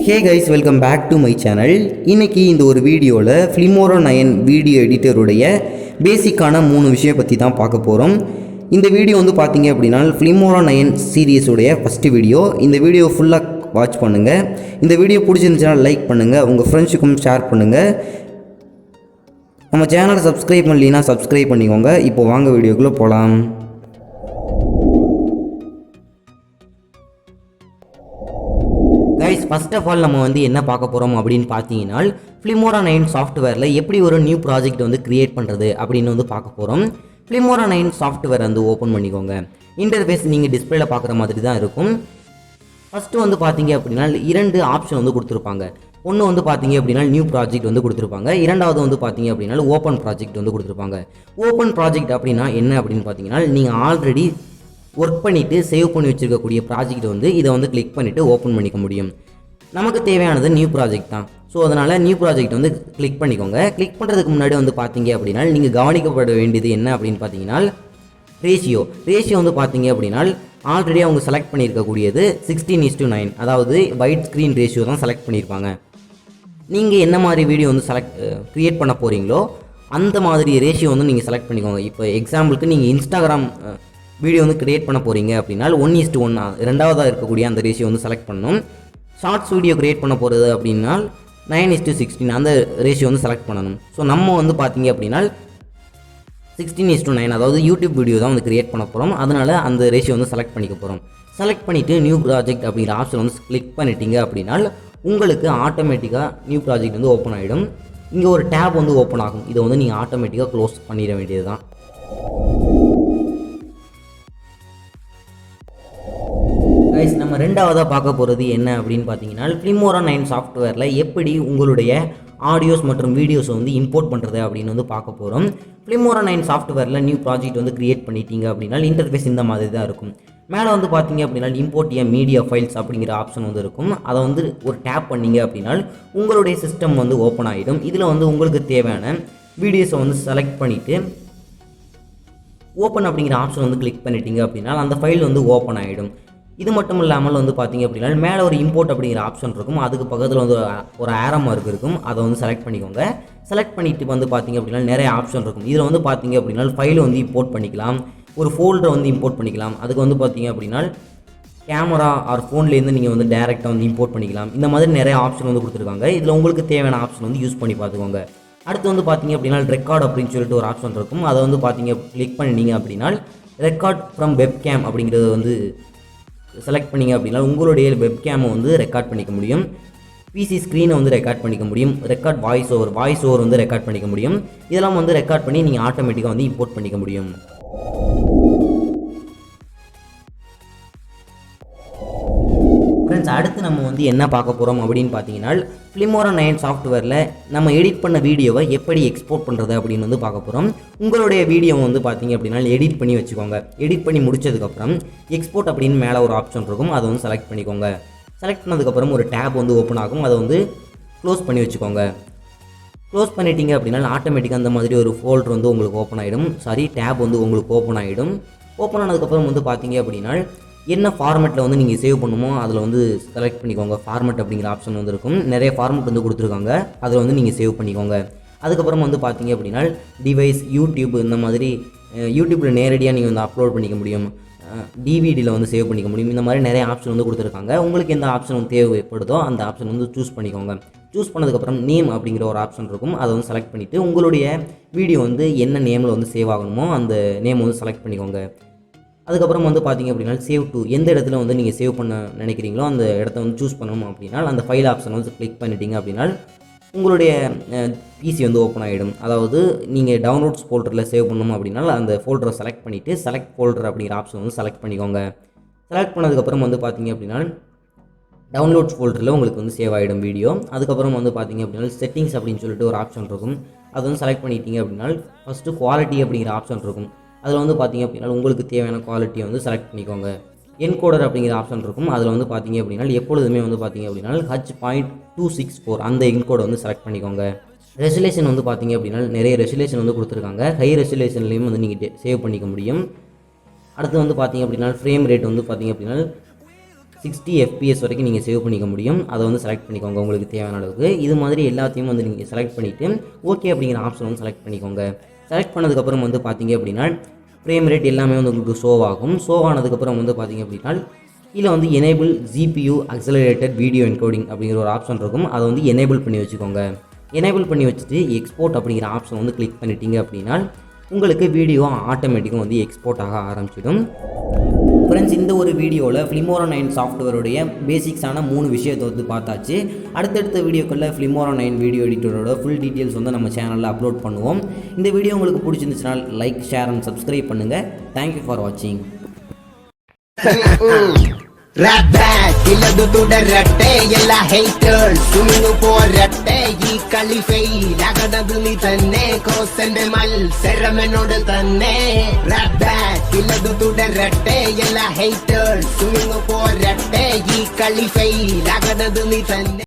Hey guys, welcome back to my channel. இன்னைக்கு இந்த ஒரு வீடியோவில் Filmora 9 வீடியோ எடிட்டருடைய பேசிக்கான 3 விஷயம் பற்றி தான் பார்க்க போகிறோம். இந்த வீடியோ வந்து பார்த்தீங்க அப்படின்னா Filmora 9 சீரீஸுடைய ஃபஸ்ட்டு வீடியோ. இந்த வீடியோ ஃபுல்லாக வாட்ச் பண்ணுங்கள். இந்த வீடியோ பிடிச்சிருந்துச்சுன்னா லைக் பண்ணுங்கள், உங்கள் ஃப்ரெண்ட்ஸுக்கும் ஷேர் பண்ணுங்கள். நம்ம சேனலை சப்ஸ்கிரைப் பண்ணலைன்னா சப்ஸ்கிரைப் பண்ணிக்கோங்க. இப்போ வாங்க வீடியோக்குள்ளே போகலாம். கைஸ், ஃபர்ஸ்ட் ஆஃப் ஆல் நம்ம வந்து என்ன பார்க்க போகிறோம் அப்படின்னு பார்த்தீங்கன்னா Filmora 9 சாஃப்ட்வேரில் எப்படி ஒரு நியூ ப்ராஜெக்ட் வந்து க்ரியேட் பண்ணுறது அப்படின்னு வந்து பார்க்க போகிறோம். Filmora 9 சாஃப்ட்வேர் வந்து ஓப்பன் பண்ணிக்கோங்க. இன்டர்ஃபேஸ் நீங்கள் டிஸ்பிளேல பார்க்குற மாதிரி தான் இருக்கும். ஃபஸ்ட்டு வந்து பார்த்தீங்க அப்படின்னா 2 ஆப்ஷன் வந்து கொடுத்துருப்பாங்க. ஒன்று வந்து பார்த்தீங்க அப்படின்னா நியூ ப்ராஜெக்ட் வந்து கொடுத்துருப்பாங்க. இரண்டாவது வந்து பார்த்தீங்க அப்படின்னா ஓப்பன் ப்ராஜெக்ட் வந்து கொடுத்துருப்பாங்க. ஓப்பன் ப்ராஜெக்ட் அப்படின்னா என்ன அப்படின்னு பார்த்தீங்கன்னா நீங்கள் ஆல்ரெடி ஒர்க் பண்ணிவிட்டு சேவ் பண்ணி வச்சுருக்கக்கூடிய ப்ராஜெக்ட் வந்து இதை வந்து கிளிக் பண்ணிவிட்டு ஓப்பன் பண்ணிக்க முடியும். நமக்கு தேவையானது நியூ ப்ராஜெக்ட் தான். ஸோ அதனால் நியூ ப்ராஜெக்ட் வந்து கிளிக் பண்ணிக்கோங்க. கிளிக் பண்ணுறதுக்கு முன்னாடி வந்து பார்த்தீங்க அப்படின்னா நீங்கள் கவனிக்கப்பட வேண்டியது என்ன அப்படின்னு பார்த்தீங்கன்னா ரேஷியோ வந்து பார்த்தீங்க அப்படின்னா ஆல்ரெடி அவங்க செலக்ட் பண்ணியிருக்கக்கூடியது 16:9, அதாவது வைட் ஸ்க்ரீன் ரேஷியோ தான் செலக்ட் பண்ணியிருப்பாங்க. நீங்கள் என்ன மாதிரி வீடியோ வந்து க்ரியேட் பண்ண போகிறீங்களோ அந்த மாதிரி ரேஷியோ வந்து நீங்கள் செலக்ட் பண்ணிக்கோங்க. இப்போ எக்ஸாம்பிளுக்கு நீங்கள் இன்ஸ்டாகிராம் வீடியோ வந்து க்ரியேட் பண்ண போகிறீங்க அப்படின்னா 1:1 ரெண்டாவதாக இருக்கக்கூடிய அந்த ரேஷியோ வந்து செலக்ட் பண்ணணும். ஷார்ட்ஸ் வீடியோ க்ரியேட் பண்ண போகிறது அப்படின்னா 9:16 அந்த ரேஷியோ வந்து செலக்ட் பண்ணணும். ஸோ நம்ம வந்து பார்த்தீங்க அப்படின்னா 16:9, அதாவது யூடியூப் வீடியோ தான் வந்து க்ரியேட் பண்ண போகிறோம். அதனால் அந்த ரேஷியோ வந்து செலக்ட் பண்ணிக்க போகிறோம். செலக்ட் பண்ணிவிட்டு நியூ ப்ராஜெக்ட் அப்படிங்கிற ஆப்ஷன் வந்து கிளிக் பண்ணிட்டீங்க அப்படின்னா உங்களுக்கு ஆட்டோமேட்டிக்காக நியூ ப்ராஜெக்ட் வந்து ஓப்பன் ஆகிடும். இங்கே ஒரு டேப் வந்து ஓப்பன் ஆகும். இதை வந்து நீங்கள் ஆட்டோமேட்டிக்காக க்ளோஸ் பண்ணிட வேண்டியது தான். கைஸ், நம்ம ரெண்டாவதாக பார்க்க போகிறது என்ன அப்படின்னு பார்த்தீங்கன்னா Filmora 9 சாஃப்ட்வேரில் எப்படி உங்களுடைய ஆடியோஸ் மற்றும் வீடியோஸை வந்து இம்போர்ட் பண்ணுறது அப்படின்னு வந்து பார்க்க போகிறோம். Filmora 9 சாஃப்ட்வேரில் நியூ ப்ராஜெக்ட் வந்து க்ரியேட் பண்ணிட்டீங்க அப்படின்னா இன்டர்ஃபேஸ் இந்த மாதிரி தான் இருக்கும். மேலே வந்து பார்த்தீங்க அப்படின்னா இம்போர்ட் மீடியா ஃபைல்ஸ் அப்படிங்கிற ஆப்ஷன் வந்து இருக்கும். அதை வந்து ஒரு டேப் பண்ணிங்க அப்படின்னா உங்களுடைய சிஸ்டம் வந்து ஓப்பன் ஆகிடும். இதில் வந்து உங்களுக்கு தேவையான வீடியோஸை வந்து செலக்ட் பண்ணிவிட்டு ஓப்பன் அப்படிங்கிற ஆப்ஷன் வந்து கிளிக் பண்ணிட்டீங்க அப்படின்னா அந்த ஃபைல் வந்து ஓப்பன் ஆகிடும். இது மட்டும் இல்லாமல் வந்து பார்த்தீங்க அப்படின்னா மேலே ஒரு இம்போர்ட் அப்படிங்கிற ஆப்ஷன் இருக்கும். அதுக்கு பக்கத்தில் வந்து ஒரு ஆரோ மார்க் இருக்கும். அதை வந்து செலக்ட் பண்ணிக்கோங்க. செலக்ட் பண்ணிவிட்டு வந்து பார்த்தீங்க அப்படின்னா நிறைய ஆப்ஷன் இருக்கும். இதில் வந்து பார்த்தீங்க அப்படின்னா ஃபைலை வந்து இம்போர்ட் பண்ணிக்கலாம், ஒரு ஃபோல்டரை வந்து இம்போர்ட் பண்ணிக்கலாம். அதுக்கு வந்து பார்த்தீங்க அப்படின்னா கேமரா ஆர் ஃபோன்லேருந்து நீங்கள் வந்து டேரெக்டாக வந்து இம்போர்ட் பண்ணிக்கலாம். இந்த மாதிரி நிறைய ஆப்ஷன் வந்து கொடுத்துருக்காங்க. இதில் உங்களுக்கு தேவையான ஆப்ஷன் வந்து யூஸ் பண்ணி பார்த்துக்கோங்க. அடுத்து வந்து பார்த்தீங்க அப்படின்னா ரெக்கார்ட் அப்படின்னு சொல்லிட்டு ஒரு ஆப்ஷன் இருக்கும். அதை வந்து பார்த்தீங்க கிளிக் பண்ணிங்க அப்படின்னா ரெக்கார்ட் ஃப்ரம் வெப்கேம் அப்படிங்கிறது வந்து செலக்ட் பண்ணிங்க அப்படின்னா உங்களுடைய வெப்கேமை வந்து ரெக்கார்ட் பண்ணிக்க முடியும். பிசி ஸ்க்ரீனை வந்து ரெக்கார்ட் பண்ணிக்க முடியும். ரெக்கார்ட் வாய்ஸ் ஓவர் வந்து ரெக்கார்ட் பண்ணிக்க முடியும். இதெல்லாம் வந்து ரெக்கார்ட் பண்ணி நீங்கள் ஆட்டோமேட்டிக்காக வந்து இம்போர்ட் பண்ணிக்க முடியும். ஃப்ரெண்ட்ஸ், அடுத்து நம்ம வந்து என்ன பார்க்க போகிறோம் அப்படின்னு பார்த்தீங்கன்னா Filmora 9 சாஃப்ட்வேரில் நம்ம எடிட் பண்ண வீடியோவை எப்படி எக்ஸ்போர்ட் பண்ணுறது அப்படின்னு வந்து பார்க்க போகிறோம். உங்களுடைய வீடியோவை வந்து பார்த்தீங்க அப்படின்னா எடிட் பண்ணி வச்சுக்கோங்க. எடிட் பண்ணி முடிச்சதுக்கப்புறம் எக்ஸ்போர்ட் அப்படின்னு மேலே ஒரு ஆப்ஷன் இருக்கும். அதை வந்து செலக்ட் பண்ணிக்கோங்க. செலக்ட் பண்ணதுக்கப்புறம் ஒரு டேப் வந்து ஓப்பன் ஆகும். அதை வந்து க்ளோஸ் பண்ணி வச்சுக்கோங்க. க்ளோஸ் பண்ணிட்டீங்க அப்படின்னா ஆட்டோமேட்டிக்காக அந்த மாதிரி ஒரு ஃபோல்டர் வந்து உங்களுக்கு ஓப்பன் ஆகிடும். டேப் வந்து உங்களுக்கு ஓப்பன் ஆகிடும். ஓப்பன் ஆனதுக்கப்புறம் வந்து பார்த்தீங்க அப்படின்னா என்ன ஃபார்மெட்டில் வந்து நீங்கள் சேவ் பண்ணுமோ அதில் வந்து செலக்ட் பண்ணிக்கோங்க. ஃபார்மெட் அப்படிங்கிற ஆப்ஷன் வந்து இருக்கும். நிறைய ஃபார்மெட் வந்து கொடுத்துருக்காங்க. அதில் வந்து நீங்கள் சேவ் பண்ணிக்கோங்க. அதுக்கப்புறம் வந்து பார்த்தீங்க அப்படின்னா டிவைஸ், யூடியூப், இந்த மாதிரி யூடியூப்பில் நேரடியாக நீங்கள் வந்து அப்லோட் பண்ணிக்க முடியும். டிவிடியில் வந்து சேவ் பண்ணிக்க முடியும். இந்த மாதிரி நிறைய ஆப்ஷன் வந்து கொடுத்துருக்காங்க. உங்களுக்கு எந்த ஆப்ஷன் வந்து தேவைப்படுதோ அந்த ஆப்ஷன் வந்து சூஸ் பண்ணிக்கோங்க. சூஸ் பண்ணதுக்கப்புறம் நேம் அப்படிங்கிற ஒரு ஆப்ஷன் இருக்கும். அதை வந்து செலக்ட் பண்ணிவிட்டு உங்களுடைய வீடியோ வந்து என்ன நேமில் வந்து சேவ் ஆகணுமோ அந்த நேம் வந்து செலக்ட் பண்ணிக்கோங்க. அதுக்கப்புறம் வந்து பார்த்தீங்க அப்படின்னா சேவ் டு, எந்த இடத்துல வந்து நீங்கள் சேவ் பண்ண நினைக்கிறீங்களோ அந்த இடத்த வந்து சூஸ் பண்ணணும் அப்படின்னா அந்த ஃபைல் ஆப்ஷன் வந்து கிளிக் பண்ணிட்டீங்க அப்படின்னா உங்களுடைய பிசி வந்து ஓப்பன் ஆகிடும். அதாவது நீங்கள் டவுன்லோட்ஸ் ஃபோல்டரில் சேவ் பண்ணணும் அப்படின்னா அந்த ஃபோல்டரை செலக்ட் பண்ணிவிட்டு செலக்ட் ஃபோல்டர் அப்படிங்கிற ஆப்ஷன் வந்து செலக்ட் பண்ணிக்கோங்க. செலக்ட் பண்ணதுக்கப்புறம் வந்து பார்த்தீங்க அப்படின்னா டவுன்லோட்ஸ் ஃபோல்டரில் உங்களுக்கு வந்து சேவ் ஆகிடும் வீடியோ. அதுக்கப்புறம் வந்து பார்த்தீங்க அப்படின்னா செட்டிங்ஸ் அப்படின்னு சொல்லிட்டு ஒரு ஆப்ஷன் இருக்கும். அதை வந்து செலக்ட் பண்ணிட்டீங்க அப்படின்னா ஃபஸ்ட்டு குவாலிட்டி அப்படிங்கிற ஆப்ஷன் இருக்கும். அதில் வந்து பார்த்தீங்க அப்படின்னா உங்களுக்கு தேவையான குவாலிட்டியை வந்து செலக்ட் பண்ணிக்கோங்க. என்கோடர் அப்படிங்கிற ஆப்ஷன் இருக்கும். அதில் வந்து பார்த்தீங்க அப்படின்னா எப்பொழுதுமே வந்து பார்த்தீங்க அப்படின்னா H.264 அந்த என்கோடை வந்து செலக்ட் பண்ணிக்கோங்க. ரெசல்யூஷன் வந்து பார்த்தீங்க அப்படின்னா நிறைய ரெசல்யூஷன் வந்து கொடுத்துருக்காங்க. ஹை ரெசல்யூஷன்லேயும் வந்து நீங்கள் சேவ் பண்ணிக்க முடியும். அடுத்து வந்து பார்த்தீங்க அப்படின்னா ஃப்ரேம் ரேட் வந்து பார்த்தீங்க அப்படின்னா 60 FPS வரைக்கும் நீங்கள் சேவ் பண்ணிக்க முடியும். அதை வந்து செலக்ட் பண்ணிக்கோங்க உங்களுக்கு தேவையான அளவுக்கு. இது மாதிரி எல்லாத்தையும் வந்து நீங்கள் செலக்ட் பண்ணிவிட்டு ஓகே அப்படிங்கிற ஆப்ஷன் வந்து செலக்ட் பண்ணிக்கோங்க. செலக்ட் பண்ணதுக்கப்புறம் வந்து பார்த்தீங்க அப்படின்னா ஃப்ரேம் ரேட் எல்லாமே வந்து உங்களுக்கு ஷோ ஆகும். ஷோ ஆனதுக்கப்புறம் வந்து பார்த்தீங்க அப்படின்னா கீழே வந்து எனேபிள் GPU அக்ஸலரேட்டட் வீடியோ என்கோடிங் அப்படிங்கிற ஒரு ஆப்ஷன் இருக்கும். அதை வந்து எனேபிள் பண்ணி வச்சுக்கோங்க. எனேபிள் பண்ணி வச்சுட்டு எக்ஸ்போர்ட் அப்படிங்கிற ஆப்ஷன் வந்து கிளிக் பண்ணிட்டீங்க அப்படின்னா உங்களுக்கு வீடியோ ஆட்டோமேட்டிக்காக வந்து எக்ஸ்போர்ட் ஆக ஆரம்பிச்சிடும். ஃப்ரெண்ட்ஸ், இந்த ஒரு வீடியோவில் Filmora 9 சாஃப்ட்வேருடைய பேசிக்ஸான 3 விஷயத்தை வந்து பார்த்தாச்சு. அடுத்தடுத்த வீடியோக்களில் Filmora 9 வீடியோ எடிட்டரோட ஃபுல் டீட்டெயில்ஸ் வந்து நம்ம சேனலில் அப்லோட் பண்ணுவோம். இந்த வீடியோ உங்களுக்கு பிடிச்சிருந்துச்சுன்னா லைக், ஷேர் அண்ட் சப்ஸ்கிரைப் பண்ணுங்கள். தேங்க்யூ ஃபார் வாட்சிங். Rap back, illadu tudaratte ella haters sunu poratte ee kali fail agadadu ni thanne kosende mal seramenodu thanne. Rap back, illadu tudaratte ella haters sunu poratte ee kali fail agadadu ni thanne.